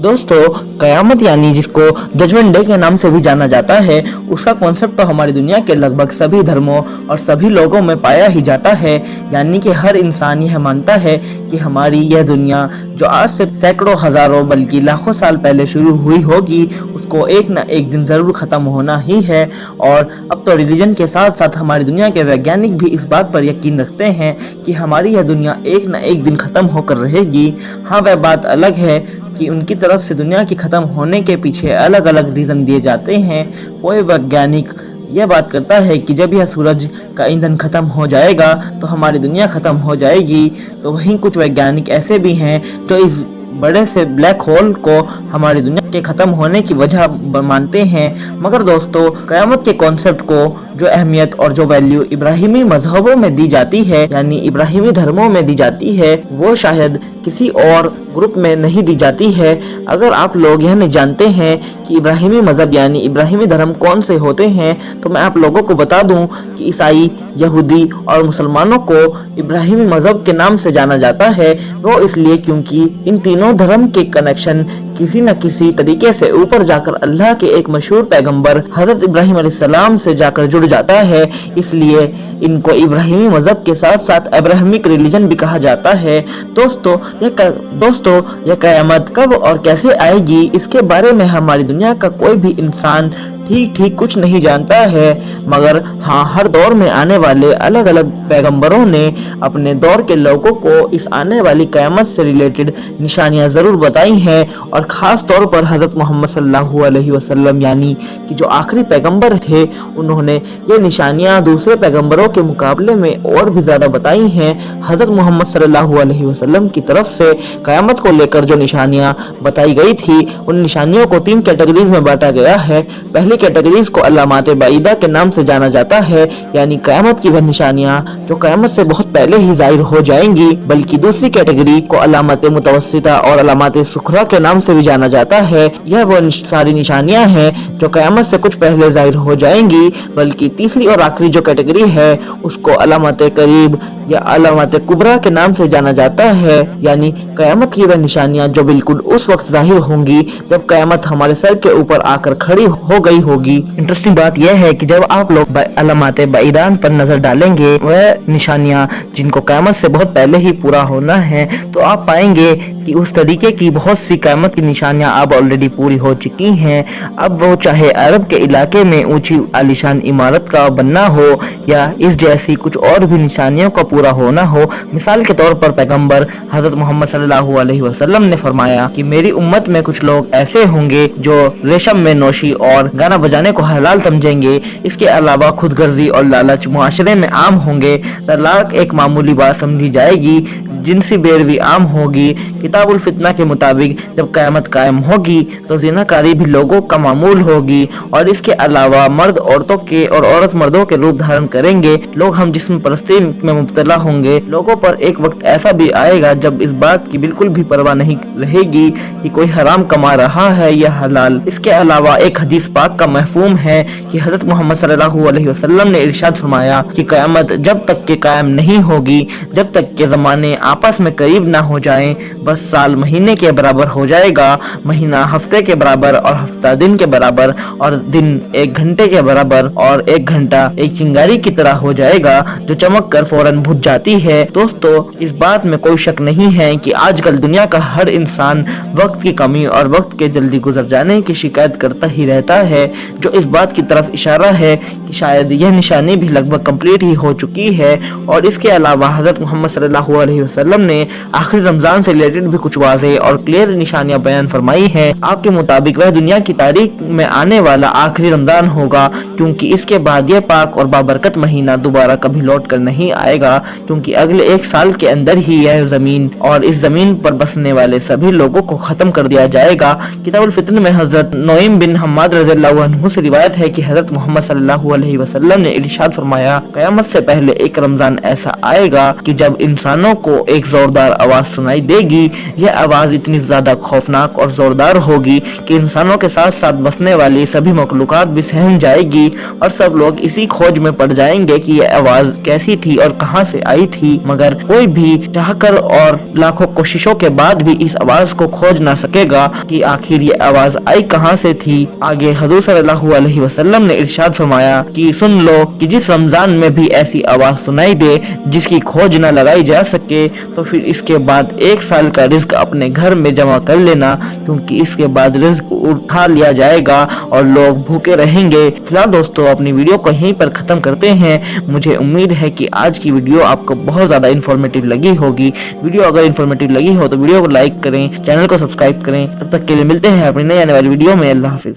दोस्तों, कयामत यानी जिसको जजमेंट डे के नाम से भी जाना जाता है, उसका कॉन्सेप्ट तो हमारी दुनिया के लगभग सभी धर्मों और सभी लोगों में पाया ही जाता है। यानी कि हर इंसान यह मानता है कि हमारी यह दुनिया जो आज से सैकड़ों हजारों बल्कि लाखों साल पहले शुरू हुई होगी, उसको एक न एक दिन जरूर खत्म होना ही है। और अब तो रिलीजन के साथ साथ हमारी दुनिया के वैज्ञानिक भी इस बात पर यकीन रखते हैं कि हमारी यह दुनिया एक न एक दिन खत्म होकर रहेगी। हाँ, वह बात अलग है कि उनकी तरफ से दुनिया की खत्म होने के पीछे अलग अलग रीजन दिए जाते हैं। कोई वैज्ञानिक यह बात करता है कि जब यह सूरज का ईंधन खत्म हो जाएगा तो हमारी दुनिया खत्म हो जाएगी, तो वहीं कुछ वैज्ञानिक ऐसे भी हैं जो इस बड़े से ब्लैक होल को हमारी दुनिया के खत्म होने की वजह मानते हैं। मगर दोस्तों, कयामत के कॉन्सेप्ट को जो अहमियत और जो वैल्यू इब्राहिमी मजहबों में दी जाती है, यानी इब्राहिमी धर्मों में दी जाती है, वो शायद किसी और ग्रुप में नहीं दी जाती है। अगर आप लोग यह नहीं जानते हैं कि इब्राहिमी मजहब यानी इब्राहिमी धर्म कौन से होते हैं, तो मैं आप लोगों को बता दूं कि ईसाई, यहूदी और मुसलमानों को इब्राहिमी मजहब के नाम से जाना जाता है। वो इसलिए क्योंकि इन तीनों धर्म के कनेक्शन किसी न किसी तरीके से ऊपर जाकर अल्लाह के एक मशहूर पैगंबर हजरत इब्राहिम अलैहिस्सलाम से जाकर जुड़ जाता है। इसलिए इनको इब्राहिमी मजहब के साथ साथ अब्राहमिक रिलीजन भी कहा जाता है। दोस्तों, यह कयामत कब और कैसे आएगी, इसके बारे में हमारी दुनिया का कोई भी इंसान ठीक कुछ नहीं जानता है। मगर हाँ, हर दौर में आने वाले अलग अलग पैगंबरों ने अपने दौर के लोगों को इस आने वाली कयामत से रिलेटेड निशानियां जरूर बताई हैं। और खास तौर पर हजरत मोहम्मद सल्लल्लाहु अलैहि वसल्लम यानी कि जो आखिरी पैगंबर थे, उन्होंने ये निशानियां दूसरे पैगंबरों के मुकाबले में और भी ज्यादा बताई हैं। हजरत मोहम्मद सल्लल्लाहु अलैहि वसल्लम की तरफ से कयामत को लेकर जो निशानियां बताई गई थी, उन निशानियों को 3 कैटेगरीज में बांटा गया है। पहली कैटेगरीज को अलामाते बाइदा के नाम से जाना जाता है, यानी कयामत की वह निशानियां जो कयामत से बहुत पहले ही जाहिर हो जाएंगी। बल्कि दूसरी कैटेगरी को अलामाते मुतवस्सिता और अलामाते सुखरा के नाम से भी जाना जाता है। यह वो सारी निशानियां हैं जो कयामत से कुछ पहले जाहिर हो जाएंगी। बल्कि तीसरी और आखिरी जो कैटेगरी है, उसको अलामाते करीब या अलामाते कुबरा के नाम से जाना जाता है, यानी कयामत की वह निशानियां जो बिल्कुल उस वक्त जाहिर होंगी जब कयामत हमारे सर के ऊपर आकर खड़ी हो गई होगी। इंटरेस्टिंग बात यह है कि जब आप लोग अलामाते बाइदान पर नजर डालेंगे, वह निशानियां जिनको कयामत से बहुत पहले ही पूरा होना है, तो आप पाएंगे कि उस तरीके की बहुत सी कयामत की निशानियां अब ऑलरेडी पूरी हो चुकी हैं। अब वो चाहे अरब के इलाके में ऊंची आलीशान इमारत का बनना हो या इस जैसी कुछ और भी निशानियों का पूरा होना हो। मिसाल के तौर पर पैगंबर हजरत मोहम्मद सल्लल्लाहु अलैहि वसल्लम ने फरमाया कि मेरी उम्मत में कुछ लोग ऐसे होंगे जो रेशम में नोशी और गाना बजाने को हलाल समझेंगे। इसके अलावा खुदगर्जी और लालच मुआशरे में आम होंगे। तलाक एक मामूली बात समझी जाएगी। जिनसी बेरवी आम होगी। किताबुल फितना के मुताबिक जब कयामत कायम होगी तो ज़िनाकारी भी लोगों का मामूल होगी। और इसके अलावा मर्द औरतों के और औरत मर्दों के रूप धारण करेंगे। लोग हम जिस्म परस्ती में मुब्तला होंगे। लोगों पर एक वक्त ऐसा भी आएगा जब इस बात की बिल्कुल भी परवाह नहीं रहेगी कि कोई हराम कमा रहा है या हलाल। इसके अलावा एक हदीस पाक का महफूम है कि हजरत मोहम्मद सल्लल्लाहु अलैहि वसल्लम ने इरशाद फरमाया कि कयामत जब तक के कायम नहीं होगी, जब तक के ज़माने आपस में करीब ना हो जाएं। बस साल महीने के बराबर हो जाएगा, महीना हफ्ते के बराबर और हफ्ता दिन के बराबर और दिन 1 घंटे के बराबर और 1 घंटा एक चिंगारी की तरह हो जाएगा जो चमक कर फौरन बुझ जाती है। दोस्तों, इस बात में कोई शक नहीं है कि आजकल दुनिया का हर इंसान वक्त की कमी और वक्त के जल्दी गुजर जाने की शिकायत करता ही रहता है, जो इस बात की तरफ इशारा है कि शायद यह निशानी भी लगभग कंप्लीट ही हो चुकी है। और इसके अलावा हजरत मोहम्मद सल्लल्लाहु अलैहि वसल्लम ने आखिरी रमजान से रिलेटेड भी कुछ वाज़ेह और क्लियर निशानियां बयान फरमाई हैं। आपके मुताबिक वह दुनिया की तारीख में आने वाला आखिरी रमजान होगा, क्योंकि इसके बाद यह पाक और बाबरकत महीना दोबारा कभी लौट कर नहीं आएगा, क्योंकि अगले 1 साल के अंदर ही यह जमीन और इस जमीन पर बसने वाले सभी लोगों को खत्म कर दिया जाएगा। किताबुल फितन में हजरत नोइम बिन हम्माद रज़ियल्लाहु अन्हु से रिवायत है कि हजरत मोहम्मद सल्लल्लाहु अलैहि वसल्लम ने इरशाद फरमाया, कयामत से पहले एक रमजान ऐसा आएगा कि जब इंसानों को एक जोरदार आवाज सुनाई देगी। यह आवाज इतनी ज्यादा खौफनाक और जोरदार होगी कि इंसानों के साथ साथ बसने वाली सभी मखलूकात भी सहम जाएगी और सब लोग इसी खोज में पड़ जाएंगे कि यह आवाज कैसी थी और कहां से आई थी, मगर कोई भी चाहकर और लाखों कोशिशों के बाद भी इस आवाज को खोज ना सकेगा कि आखिर ये आवाज आई कहां से थी। आगे हुजूर सल्लल्लाहु अलैहि वसल्लम ने इरशाद फरमाया कि सुन लो कि जिस रमजान में भी ऐसी आवाज सुनाई दे जिसकी खोज न लगाई जा सके, तो फिर इसके बाद 1 साल का रिज्क अपने घर में जमा कर लेना, क्योंकि इसके बाद रिज्क उठा लिया जाएगा और लोग भूखे रहेंगे। फिलहाल दोस्तों अपनी वीडियो को यहीं पर खत्म करते हैं। मुझे उम्मीद है कि आज की वीडियो आपको बहुत ज्यादा इन्फॉर्मेटिव लगी होगी। वीडियो अगर इन्फॉर्मेटिव लगी हो तो वीडियो को लाइक करें, चैनल को सब्सक्राइब करें। तब तक के लिए मिलते हैं अपनी नई आने वाली वीडियो में। अल्लाह हाफिज।